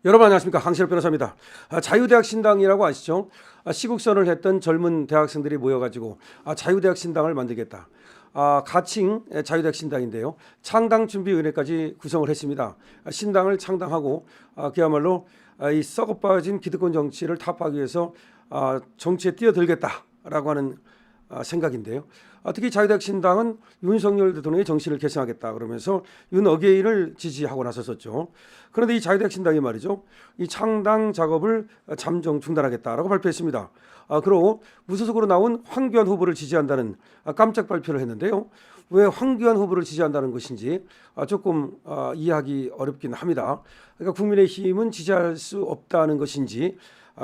여러분 안녕하십니까, 강신업 변호사입니다. 자유대학 신당이라고 아시죠? 시국선을 했던 젊은 대학생들이 모여가지고 자유대학 신당을 만들겠다. 가칭 자유대학 신당인데요. 창당준비위원회까지 구성을 했습니다. 신당을 창당하고 그야말로 이 썩어빠진 기득권 정치를 타파하기 위해서 정치에 뛰어들겠다라고 하는 생각인데요. 특히 자유대학 신당은 윤석열 대통령의 정신을 계승하겠다 그러면서 윤어게인을 지지하고 나섰었죠. 그런데 이 자유대학 신당이 말이죠, 이 창당 작업을 잠정 중단하겠다라고 발표했습니다. 그리고 무소속으로 나온 황교안 후보를 지지한다는 깜짝 발표를 했는데요. 왜 황교안 후보를 지지한다는 것인지 조금 이해하기 어렵긴 합니다. 그러니까 국민의힘은 지지할 수 없다는 것인지,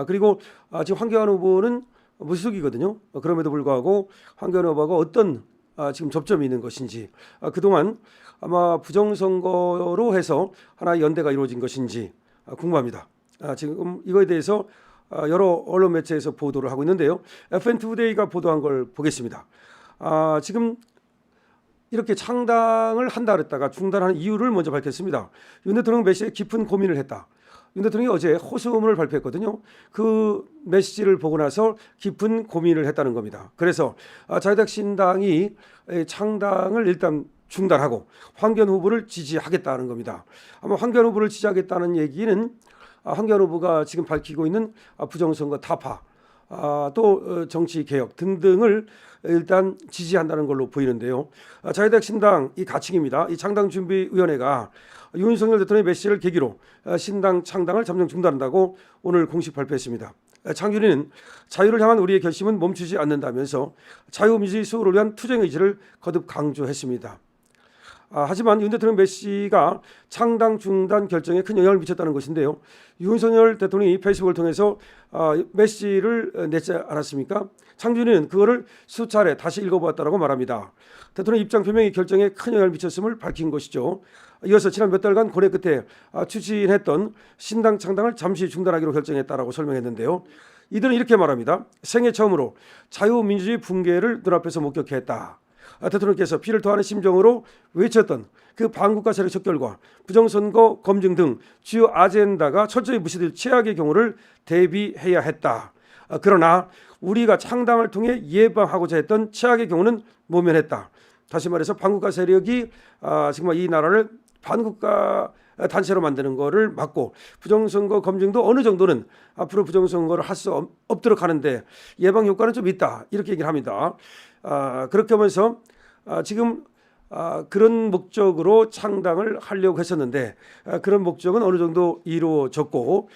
그리고 지금 황교안 후보는 무소속이거든요. 그럼에도 불구하고 황교안 후보가 어떤 지금 접점이 있는 것인지, 그동안 아마 부정선거로 해서 하나의 연대가 이루어진 것인지 궁금합니다. 지금 이거에 대해서 여러 언론 매체에서 보도를 하고 있는데요. FN투데이가 보도한 걸 보겠습니다. 지금 이렇게 창당을 한다 그랬다가 중단하는 이유를 먼저 밝혔습니다. 윤 대통령 메시지에 깊은 고민을 했다. 윤 대통령이 어제 호소문을 발표했거든요. 그 메시지를 보고 나서 깊은 고민을 했다는 겁니다. 그래서 자유대학 신당이 창당을 일단 중단하고 황교안 후보를 지지하겠다는 겁니다. 아마 황교안 후보를 지지하겠다는 얘기는 황교안 후보가 지금 밝히고 있는 부정선거 타파, 또 정치 개혁 등등을 일단 지지한다는 걸로 보이는데요. 자유대학 신당 이 가칭입니다. 이 창당준비위원회가 윤석열 대통령의 메시지를 계기로 신당 창당을 잠정 중단한다고 오늘 공식 발표했습니다. 창준이는 자유를 향한 우리의 결심은 멈추지 않는다면서 자유민주주의 수호를 위한 투쟁 의지를 거듭 강조했습니다. 하지만 윤 대통령 메시지가 창당 중단 결정에 큰 영향을 미쳤다는 것인데요. 윤석열 대통령이 페이스북을 통해서 메시지를 냈지 않았습니까? 창준이는 그거를 수차례 다시 읽어보았다고 말합니다. 대통령 입장 표명이 결정에 큰 영향을 미쳤음을 밝힌 것이죠. 이어서 지난 몇 달간 고뇌 끝에 추진했던 신당 창당을 잠시 중단하기로 결정했다라고 설명했는데요. 이들은 이렇게 말합니다. 생애 처음으로 자유민주주의 붕괴를 눈앞에서 목격했다. 대통령께서 피를 토하는 심정으로 외쳤던 그 반국가 세력 척결과 부정선거 검증 등 주요 아젠다가 철저히 무시될 최악의 경우를 대비해야 했다. 그러나 우리가 창당을 통해 예방하고자 했던 최악의 경우는 모면했다. 다시 말해서 반국가 세력이 정말 이 나라를 반국가 단체로 만드는 거를 막고 부정선거 검증도 어느 정도는 앞으로 부정선거를 할 수 없도록 하는데 예방 효과는 좀 있다, 이렇게 얘기를 합니다. 그렇게 하면서 지금 그런 목적으로 창당을 하려고 했었는데 그런 목적은 어느 정도 이루어졌고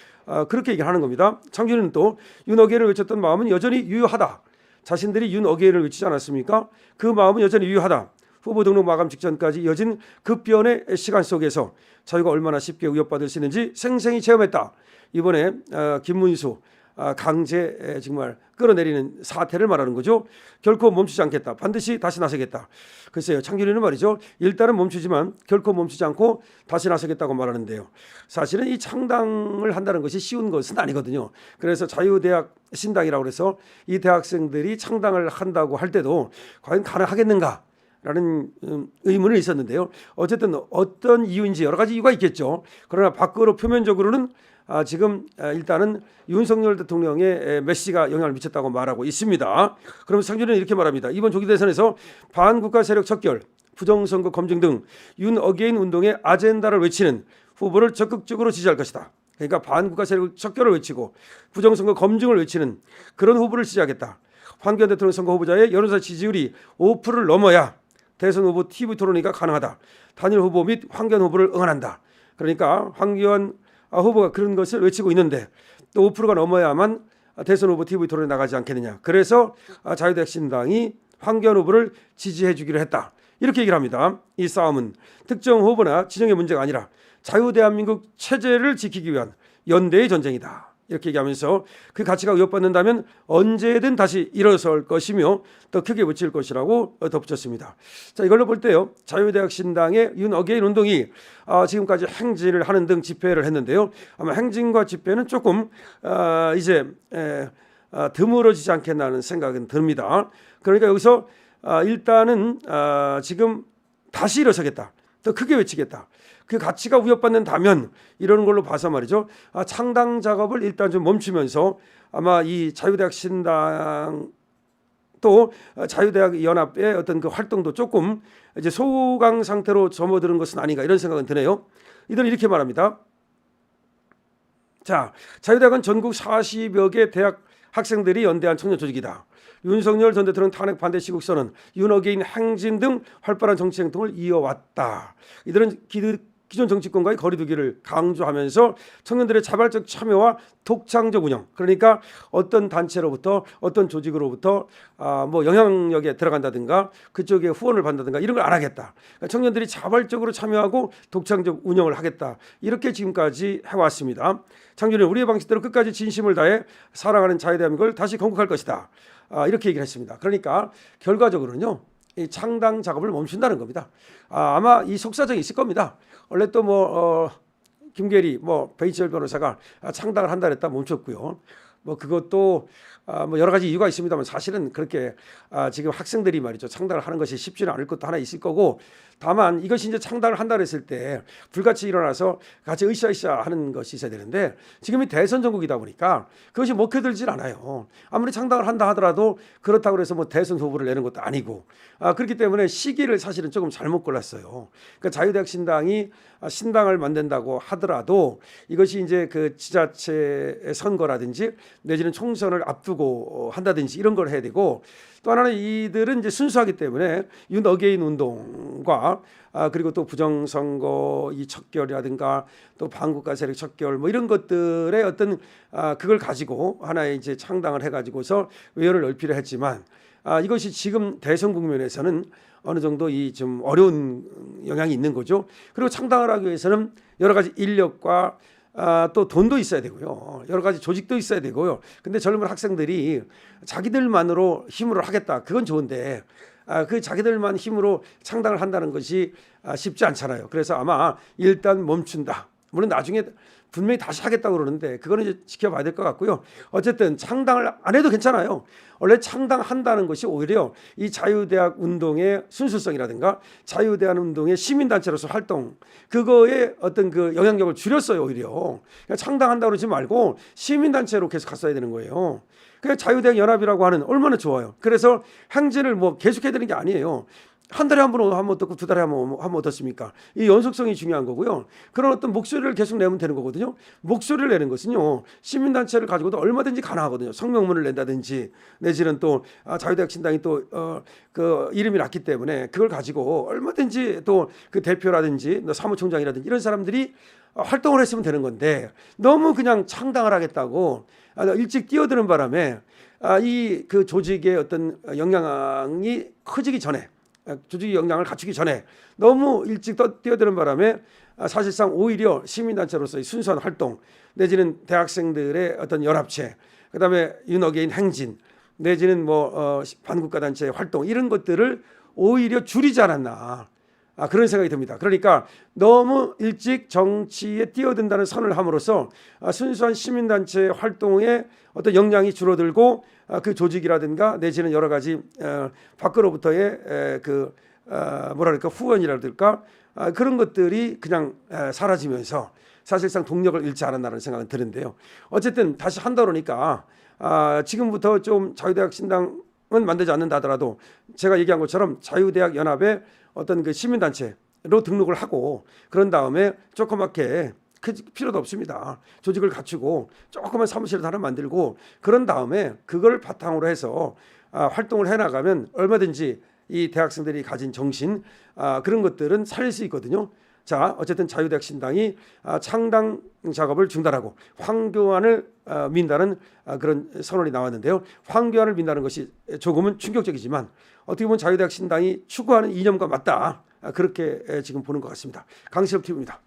그렇게 얘기를 하는 겁니다. 창준이는 또 윤어게인을 외쳤던 마음은 여전히 유효하다. 자신들이 윤어게인을 외치지 않았습니까? 그 마음은 여전히 유효하다. 후보 등록 마감 직전까지 이어진 급변의 시간 속에서 자유가 얼마나 쉽게 위협받을 수 있는지 생생히 체험했다. 이번에 김문수 강제 정말 끌어내리는 사태를 말하는 거죠. 결코 멈추지 않겠다. 반드시 다시 나서겠다. 글쎄요, 창준이는 말이죠, 일단은 멈추지만 결코 멈추지 않고 다시 나서겠다고 말하는데요. 사실은 이 창당을 한다는 것이 쉬운 것은 아니거든요. 그래서 자유대학 신당이라고 해서 이 대학생들이 창당을 한다고 할 때도 과연 가능하겠는가 라는 의문은 있었는데요. 어쨌든 어떤 이유인지 여러 가지 이유가 있겠죠. 그러나 밖으로 표면적으로는 지금 일단은 윤석열 대통령의 메시지가 영향을 미쳤다고 말하고 있습니다. 그러면서 창준이는 이렇게 말합니다. 이번 조기 대선에서 반국가 세력 척결, 부정선거 검증 등 윤어게인 운동의 아젠다를 외치는 후보를 적극적으로 지지할 것이다. 그러니까 반국가 세력 척결을 외치고 부정선거 검증을 외치는 그런 후보를 지지하겠다. 황교안 대통령 선거 후보자의 여론조사 지지율이 5%를 넘어야 대선 후보 TV 토론회가 가능하다. 단일 후보 및 황교안 후보를 응원한다. 그러니까 황교안 후보가 그런 것을 외치고 있는데 또 5%가 넘어야만 대선 후보 TV 토론에 나가지 않겠느냐. 그래서 자유대학 신당이 황교안 후보를 지지해 주기로 했다. 이렇게 얘기를 합니다. 이 싸움은 특정 후보나 진영의 문제가 아니라 자유대한민국 체제를 지키기 위한 연대의 전쟁이다. 이렇게 얘기하면서 그 가치가 위협받는다면 언제든 다시 일어설 것이며 더 크게 외칠 것이라고 덧붙였습니다. 자, 이걸로 볼 때요, 자유대학 신당의 윤어게인 운동이 지금까지 행진을 하는 등 집회를 했는데요. 아마 행진과 집회는 조금 이제 드물어지지 않겠나 하는 생각은 듭니다. 그러니까 여기서 일단은 지금 다시 일어서겠다, 더 크게 외치겠다. 그 가치가 위협받는다면 이러는 걸로 봐서 말이죠. 창당 작업을 일단 좀 멈추면서 아마 이 자유대학 신당 또 자유대학 연합의 어떤 그 활동도 조금 이제 소강 상태로 접어드는 것은 아닌가 이런 생각은 드네요. 이들은 이렇게 말합니다. 자, 자유대학은 전국 40여 개 대학 학생들이 연대한 청년 조직이다. 윤석열 전 대통령 탄핵 반대 시국선언, 윤어게인 행진 등 활발한 정치 행동을 이어왔다. 이들은 기존 정치권과의 거리두기를 강조하면서 청년들의 자발적 참여와 독창적 운영, 그러니까 어떤 단체로부터 어떤 조직으로부터 뭐 영향력에 들어간다든가 그쪽에 후원을 받는다든가 이런 걸 안 하겠다. 그러니까 청년들이 자발적으로 참여하고 독창적 운영을 하겠다. 이렇게 지금까지 해왔습니다. 창준은 우리의 방식대로 끝까지 진심을 다해 사랑하는 자유대한민국을 다시 건국할 것이다. 이렇게 얘기를 했습니다. 그러니까 결과적으로는요. 이 창당 작업을 멈춘다는 겁니다. 아마 이 속사정이 있을 겁니다. 원래 또 김계리 베이철 변호사가 창당을 한다 그랬다 멈췄고요. 그것도 뭐 여러 가지 이유가 있습니다만 사실은 그렇게 지금 학생들이 말이죠 창당을 하는 것이 쉽지는 않을 것도 하나 있을 거고, 다만 이것이 이제 창당을 한다 그랬을 때 불같이 일어나서 같이 으쌰으쌰 하는 것이 있어야 되는데 지금이 대선 전국이다 보니까 그것이 먹혀들질 않아요. 아무리 창당을 한다 하더라도 그렇다고 해서 뭐 대선 후보를 내는 것도 아니고 그렇기 때문에 시기를 사실은 조금 잘못 골랐어요. 그러니까 자유대학 신당이 신당을 만든다고 하더라도 이것이 이제 그 지자체 선거라든지 내지는 총선을 앞두고 한다든지 이런 걸 해야 되고, 또 하나는 이들은 이제 순수하기 때문에 윤어게인 운동과 그리고 또 부정선거 이 척결이라든가 또 반국가 세력 척결 뭐 이런 것들의 어떤 그걸 가지고 하나의 이제 창당을 해가지고서 외연을 넓히려 했지만 이것이 지금 대선 국면에서는 어느 정도 이 좀 어려운 영향이 있는 거죠. 그리고 창당을 하기 위해서는 여러 가지 인력과 또 돈도 있어야 되고요. 여러 가지 조직도 있어야 되고요. 근데 젊은 학생들이 자기들만으로 힘으로 하겠다. 그건 좋은데 그 자기들만 힘으로 창당을 한다는 것이 쉽지 않잖아요. 그래서 아마 일단 멈춘다. 물론 나중에 분명히 다시 하겠다고 그러는데 그거는 이제 지켜봐야 될 것 같고요. 어쨌든 창당을 안 해도 괜찮아요. 원래 창당한다는 것이 오히려 이 자유대학 운동의 순수성이라든가 자유대학 운동의 시민단체로서 활동 그거에 어떤 그 영향력을 줄였어요. 오히려 그러니까 창당한다고 그러지 말고 시민단체로 계속 갔어야 되는 거예요. 그러니까 자유대학 연합이라고 하는 얼마나 좋아요. 그래서 행진을 뭐 계속해야 되는 게 아니에요. 한 달에 한 번 어떻고 두 달에 한 번 어떻습니까? 이 연속성이 중요한 거고요. 그런 어떤 목소리를 계속 내면 되는 거거든요. 목소리를 내는 것은요. 시민단체를 가지고도 얼마든지 가능하거든요. 성명문을 낸다든지 내지는 또 자유대학 신당이 또 그 이름이 났기 때문에 그걸 가지고 얼마든지 또 그 대표라든지 사무총장이라든지 이런 사람들이 활동을 했으면 되는 건데 너무 그냥 창당을 하겠다고 일찍 뛰어드는 바람에 이 그 조직의 어떤 영향이 커지기 전에 조직의 역량을 갖추기 전에 너무 일찍 뛰어드는 바람에 사실상 오히려 시민단체로서의 순수한 활동 내지는 대학생들의 어떤 연합체 그다음에 윤어게인 행진 내지는 반국가 단체의 활동 이런 것들을 오히려 줄이지 않았나 그런 생각이 듭니다. 그러니까 너무 일찍 정치에 뛰어든다는 선을 함으로써 순수한 시민단체 활동의 어떤 역량이 줄어들고 그 조직이라든가 내지는 여러 가지 밖으로부터의 그 뭐랄까 후원이라든가 그런 것들이 그냥 사라지면서 사실상 동력을 잃지 않았나라는 생각은 드는데요. 어쨌든 다시 한다 그러니까 지금부터 좀 자유대학 신당은 만들지 않는다 하더라도 제가 얘기한 것처럼 자유대학 연합의 어떤 그 시민단체로 등록을 하고 그런 다음에 조그맣게 필요도 없습니다. 조직을 갖추고 조그만 사무실을 하나 만들고 그런 다음에 그걸 바탕으로 해서 활동을 해나가면 얼마든지 이 대학생들이 가진 정신 그런 것들은 살릴 수 있거든요. 자, 어쨌든 자유대학 신당이 창당 작업을 중단하고 황교안을 민다는 그런 선언이 나왔는데요. 황교안을 민다는 것이 조금은 충격적이지만 어떻게 보면 자유대학 신당이 추구하는 이념과 맞다. 그렇게 지금 보는 것 같습니다. 강시럽 TV입니다.